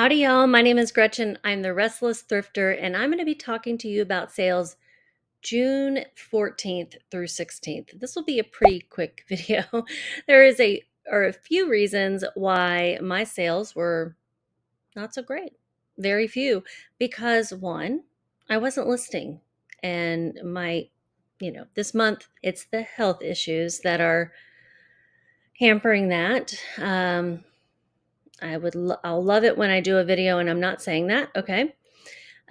Howdy, y'all. My name is Gretchen. I'm the Restless Thrifter, and I'm going to be talking to you about sales June 14th through 16th. This will be a pretty quick video. There is a few reasons why my sales were not so great. Very few. Because one, I wasn't listing. And this month, it's the health issues that are hampering that. I'll love it when I do a video and I'm not saying that. Okay.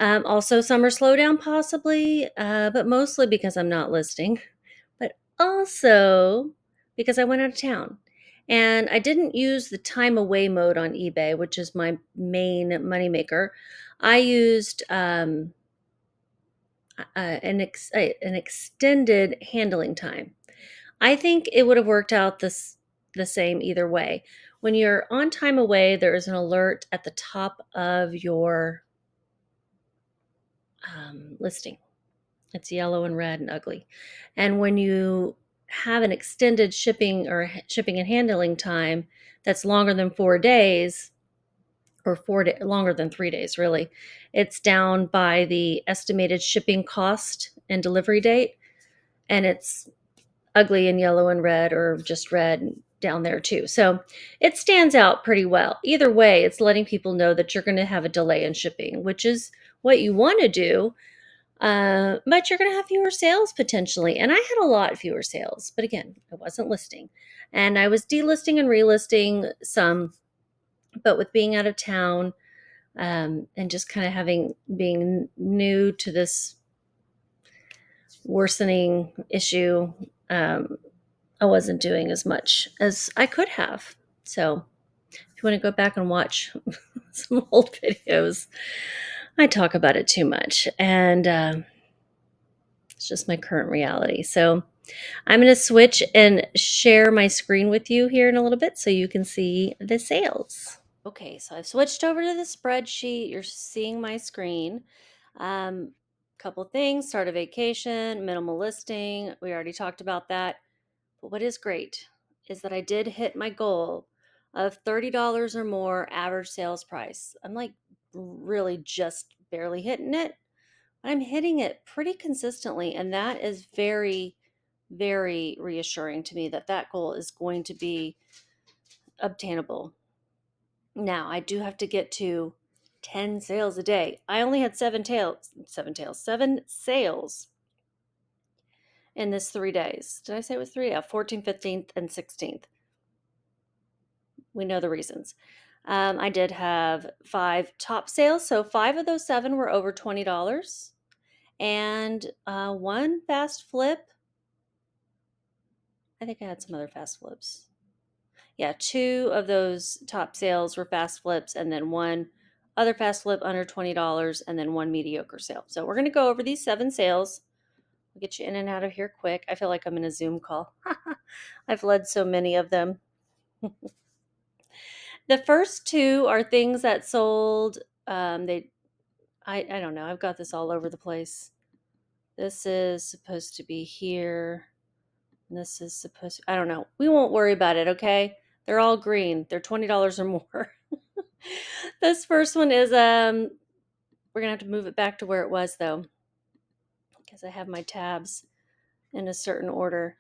Also summer slowdown possibly, but mostly because I'm not listing, but also because I went out of town and I didn't use the time away mode on eBay, which is my main moneymaker. I used an extended handling time. I think it would have worked out the same either way. When you're on time away, there is an alert at the top of your listing. It's yellow and red and ugly. And when you have an extended shipping and handling time that's longer than 4 days, or longer than 3 days, really, it's down by the estimated shipping cost and delivery date, and it's ugly and yellow and red, or just red down there too. So it stands out pretty well. Either way, it's letting people know that you're going to have a delay in shipping, which is what you want to do. But you're going to have fewer sales potentially. And I had a lot fewer sales, but again, I wasn't listing, and I was delisting and relisting some, but with being out of town, and just kind of being new to this worsening issue, I wasn't doing as much as I could have. So if you want to go back and watch some old videos, I talk about it too much, and it's just my current reality. So I'm going to switch and share my screen with you here in a little bit so you can see the sales. Okay, so I've switched over to the spreadsheet. You're seeing my screen. Couple things: start a vacation, minimal listing. We already talked about that. But what is great is that I did hit my goal of $30 or more average sales price. I'm like really just barely hitting it, but I'm hitting it pretty consistently. And that is very, very reassuring to me that that goal is going to be obtainable. Now, I do have to get to 10 sales a day. I only had seven sales in this 3 days. Did I say it was three? Yeah, 14th, 15th, and 16th. We know the reasons. I did have 5 top sales. So 5 of those 7 were over $20. And 1 fast flip. I think I had some other fast flips. Yeah, 2 of those top sales were fast flips, and then 1 other fast flip under $20, and then 1 mediocre sale. So we're going to go over these 7 sales. I'll get you in and out of here quick. I feel like I'm in a Zoom call. I've led so many of them. The first 2 are things that sold. I don't know. I've got this all over the place. This is supposed to be here. And this is supposed to, I don't know. We won't worry about it, okay? They're all green. They're $20 or more. This first one is we're gonna have to move it back to where it was though, because I have my tabs in a certain order.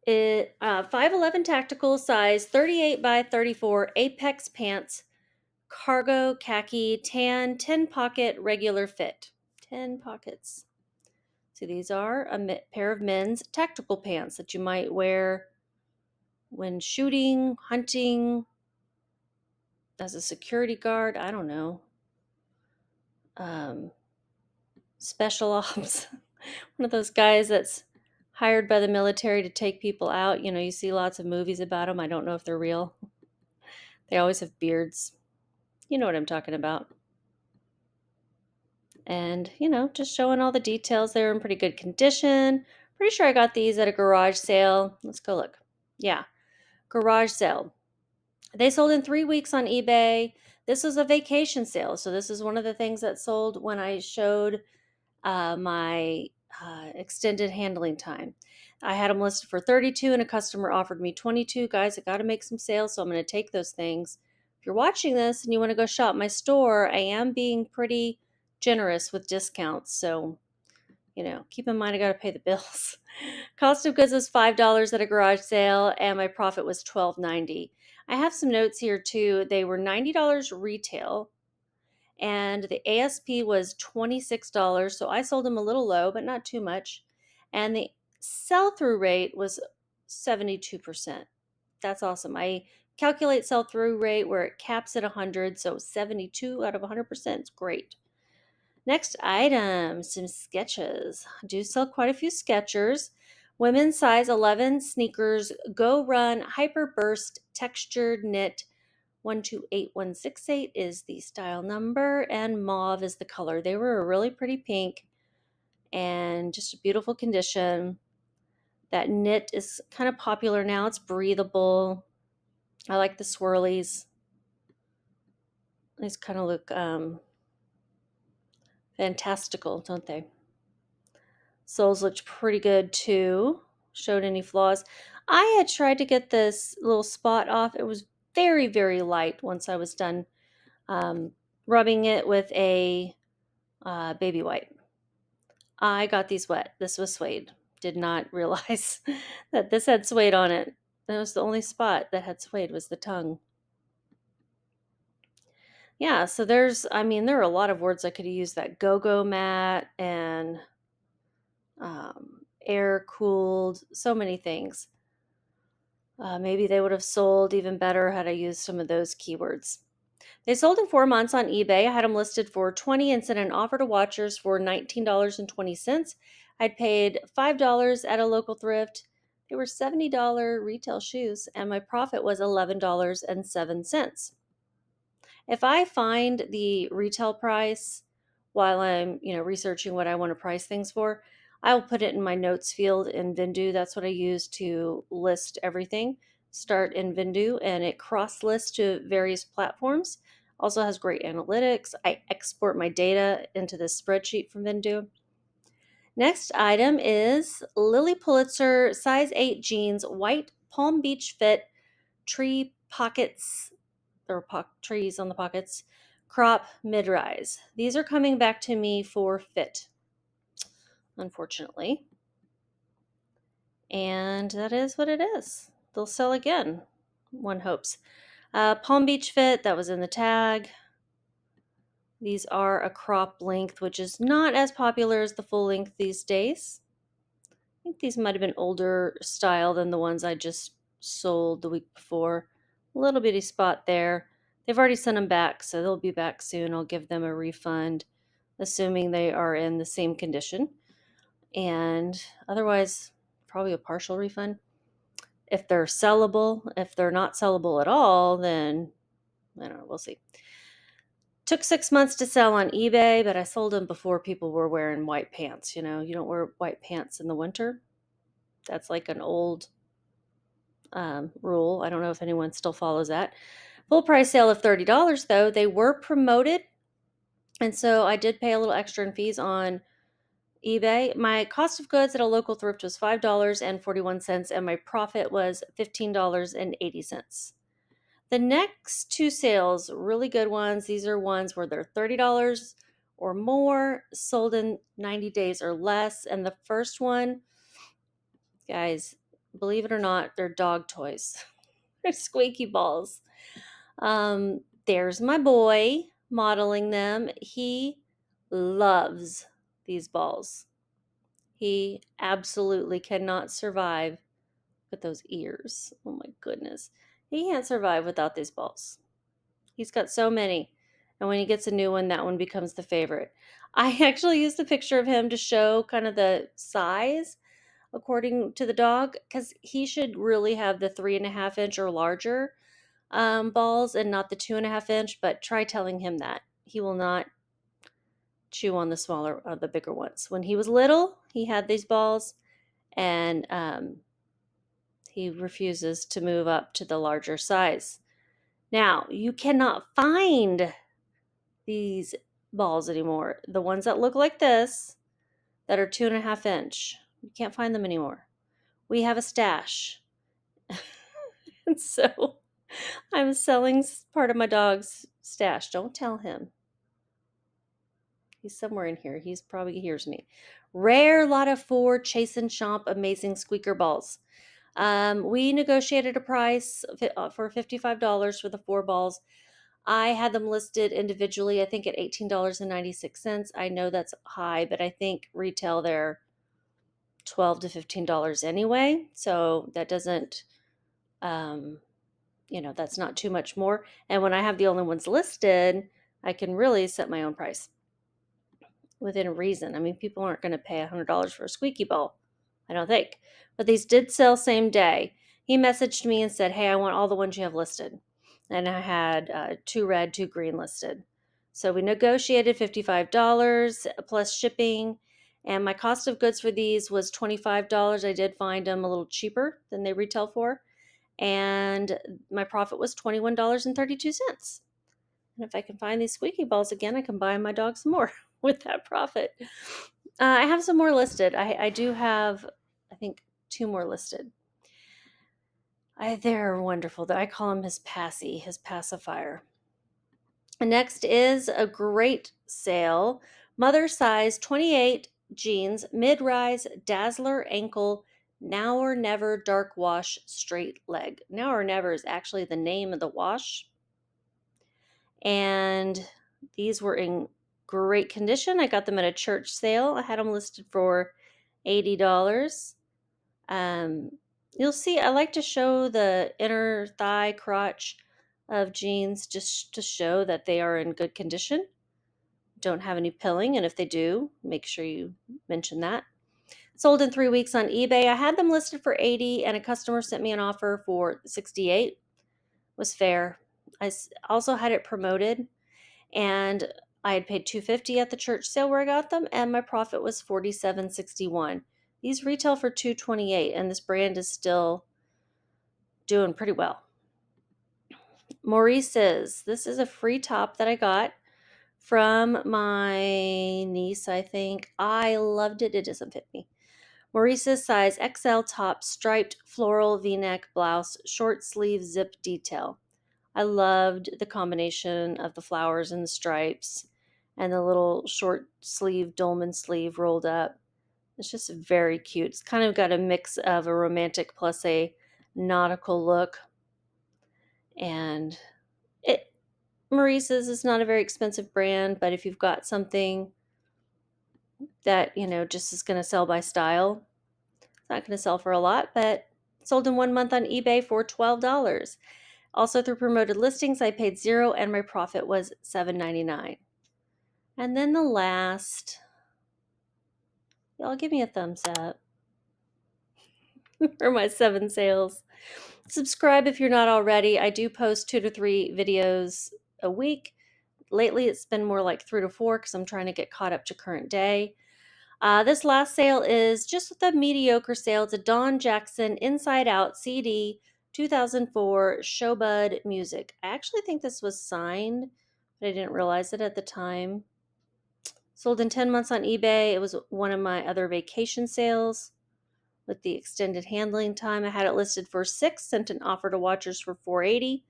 511 tactical size, 38 by 34 Apex pants, cargo khaki tan, 10 pocket regular fit. 10 pockets. So these are a pair of men's tactical pants that you might wear when shooting, hunting, as a security guard. I don't know. Special ops. One of those guys that's hired by the military to take people out. You see lots of movies about them. I don't know if they're real. They always have beards. You know what I'm talking about. And, just showing all the details. They're in pretty good condition. Pretty sure I got these at a garage sale. Let's go look. Yeah, garage sale. They sold in 3 weeks on eBay. This was a vacation sale. So this is one of the things that sold when I showed my extended handling time. I had them listed for 32 and a customer offered me 22. Guys, I got to make some sales, so I'm going to take those things if you're watching this and you want to go shop my store, I am being pretty generous with discounts. So, keep in mind I got to pay the bills. Cost of goods was $5 at a garage sale, and my profit was $12.90. I have some notes here too. They were $90 retail, and the ASP was $26. So I sold them a little low, but not too much. And the sell-through rate was 72%. That's awesome. I calculate sell-through rate where it caps at 100, so 72 out of 100% is great. Next item, some sketches. I do sell quite a few Skechers. Women's size 11 sneakers, Go Run, Hyper Burst, textured knit. 128168 is the style number, and mauve is the color. They were a really pretty pink and just a beautiful condition. That knit is kind of popular now. It's breathable. I like the swirlies. These kind of look fantastical, don't they? Soles looked pretty good too. Showed any flaws. I had tried to get this little spot off. It was very, very light once I was done rubbing it with a baby wipe. I got these wet. This was suede. Did not realize that this had suede on it. That was the only spot that had suede was the tongue. Yeah, so there are a lot of words I could have used. That go-go mat and air cooled, so many things. Maybe they would have sold even better had I used some of those keywords. They sold in 4 months on eBay. I had them listed for $20 and sent an offer to watchers for $19.20. I'd paid $5 at a local thrift. They were $70 retail shoes, and my profit was $11.07. If I find the retail price while I'm, researching what I want to price things for, I'll put it in my notes field in Vendoo. That's what I use to list everything. Start in Vendoo, and it cross lists to various platforms. Also has great analytics. I export my data into this spreadsheet from Vendoo. Next item is Lily Pulitzer size 8 jeans, white Palm Beach fit, tree pockets. There were trees on the pockets. Crop mid-rise. These are coming back to me for fit, unfortunately. And that is what it is. They'll sell again, one hopes. Palm Beach fit, that was in the tag. These are a crop length, which is not as popular as the full length these days. I think these might have been older style than the ones I just sold the week before. A little bitty spot there. They've already sent them back, so they'll be back soon. I'll give them a refund, assuming they are in the same condition. And otherwise, probably a partial refund. If they're sellable, if they're not sellable at all, then I don't know, we'll see. Took 6 months to sell on eBay, but I sold them before people were wearing white pants. You don't wear white pants in the winter. That's like an old rule. I don't know if anyone still follows that. Full price sale of $30 though. They were promoted, and so I did pay a little extra in fees on eBay. My cost of goods at a local thrift was $5.41, and my profit was $15.80. The next two sales, really good ones. These are ones where they're $30 or more, sold in 90 days or less. And the first one, guys, believe it or not, they're dog toys. They're squeaky balls. There's my boy modeling them. He loves these balls. He absolutely cannot survive with those ears. Oh my goodness. He can't survive without these balls. He's got so many. And when he gets a new one, that one becomes the favorite. I actually used a picture of him to show kind of the size according to the dog, because he should really have the 3.5 inch or larger balls and not the 2.5 inch. But try telling him that. He will not chew on the bigger ones. When he was little, he had these balls, and he refuses to move up to the larger size. Now, you cannot find these balls anymore. The ones that look like this, that are 2.5 inch, you can't find them anymore. We have a stash. And so I'm selling part of my dog's stash. Don't tell him. He's somewhere in here. He's probably hears me. Rare lot of 4 Chase and Chomp amazing squeaker balls. We negotiated a price for $55 for the 4 balls. I had them listed individually, I think at $18.96. I know that's high, but I think retail they're $12 to $15 anyway. So that doesn't, that's not too much more. And when I have the only ones listed, I can really set my own price within reason. I mean, people aren't going to pay $100 for a squeaky ball, I don't think. But these did sell same day. He messaged me and said, hey, I want all the ones you have listed. And I had 2 red, 2 green listed. So we negotiated $55 plus shipping. And my cost of goods for these was $25. I did find them a little cheaper than they retail for. And my profit was $21.32. And if I can find these squeaky balls again, I can buy my dog some more with that profit. I have some more listed. I do have, I think, 2 more listed. They're wonderful. I call him his passy, his pacifier. Next is a great sale. Mother size 28 jeans, mid-rise, dazzler ankle, now or never dark wash, straight leg. Now or never is actually the name of the wash. And these were in great condition. I got them at a church sale. I had them listed for $80. You'll see, I like to show the inner thigh crotch of jeans just to show that they are in good condition. Don't have any pilling, and if they do, make sure you mention that. Sold in 3 weeks on eBay. I had them listed for $80, and a customer sent me an offer for $68. Was fair. I also had it promoted, and I had paid $250 at the church sale where I got them, and my profit was $47.61. These retail for $228, and this brand is still doing pretty well. Maurice's. This is a free top that I got from my niece, I think. I loved it. It doesn't fit me. Maurice's size XL top, striped floral v-neck blouse, short sleeve zip detail. I loved the combination of the flowers and the stripes and the little short sleeve dolman sleeve rolled up. It's just very cute. It's kind of got a mix of a romantic plus a nautical look. And Maurice's is not a very expensive brand, but if you've got something that, just is going to sell by style, it's not going to sell for a lot, but sold in 1 month on eBay for $12. Also through promoted listings, I paid $0 and my profit was $7.99. And then the last, y'all give me a thumbs up for my 7 sales. Subscribe if you're not already. I do post 2 to 3 videos a week. Lately, it's been more like 3 to 4 because I'm trying to get caught up to current day. This last sale is just the mediocre sale. It's a Don Jackson Inside Out CD 2004 Showbud Music. I actually think this was signed, but I didn't realize it at the time. Sold in 10 months on eBay. It was one of my other vacation sales with the extended handling time. I had it listed for $6, sent an offer to watchers for $4.80.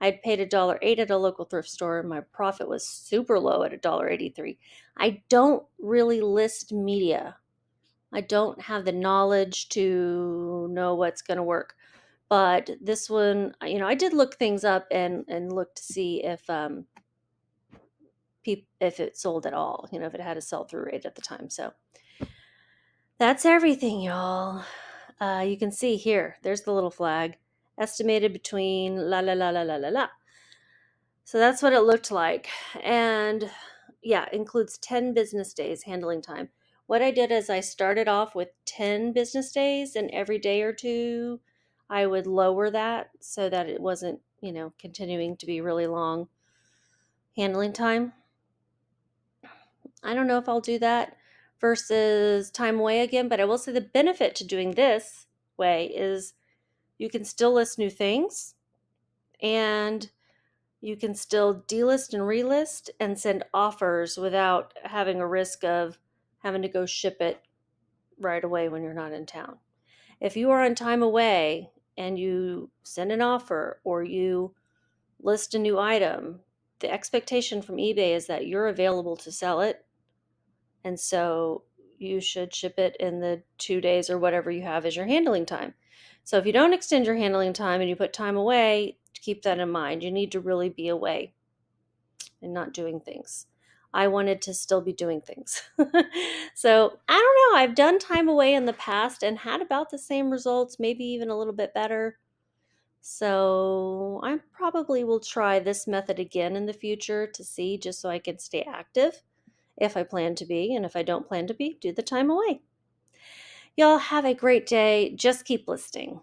I'd paid $1.08 at a local thrift store. My profit was super low at $1.83. I don't really list media. I don't have the knowledge to know what's going to work. But this one, I did look things up and look to see if it sold at all, if it had a sell-through rate at the time. So that's everything, y'all. You can see here, there's the little flag, estimated between la la la la la la la. So that's what it looked like. And yeah, includes 10 business days handling time. What I did is I started off with 10 business days, and every day or two I would lower that so that it wasn't, continuing to be really long handling time. I don't know if I'll do that versus time away again, but I will say the benefit to doing this way is you can still list new things, and you can still delist and relist and send offers without having a risk of having to go ship it right away when you're not in town. If you are on time away, and you send an offer or you list a new item, the expectation from eBay is that you're available to sell it. And so you should ship it in the 2 days or whatever you have as your handling time. So if you don't extend your handling time and you put time away, keep that in mind. You need to really be away and not doing things. I wanted to still be doing things. So I don't know. I've done time away in the past and had about the same results, maybe even a little bit better. So I probably will try this method again in the future to see, just so I can stay active if I plan to be. And if I don't plan to be, do the time away. Y'all have a great day. Just keep listing.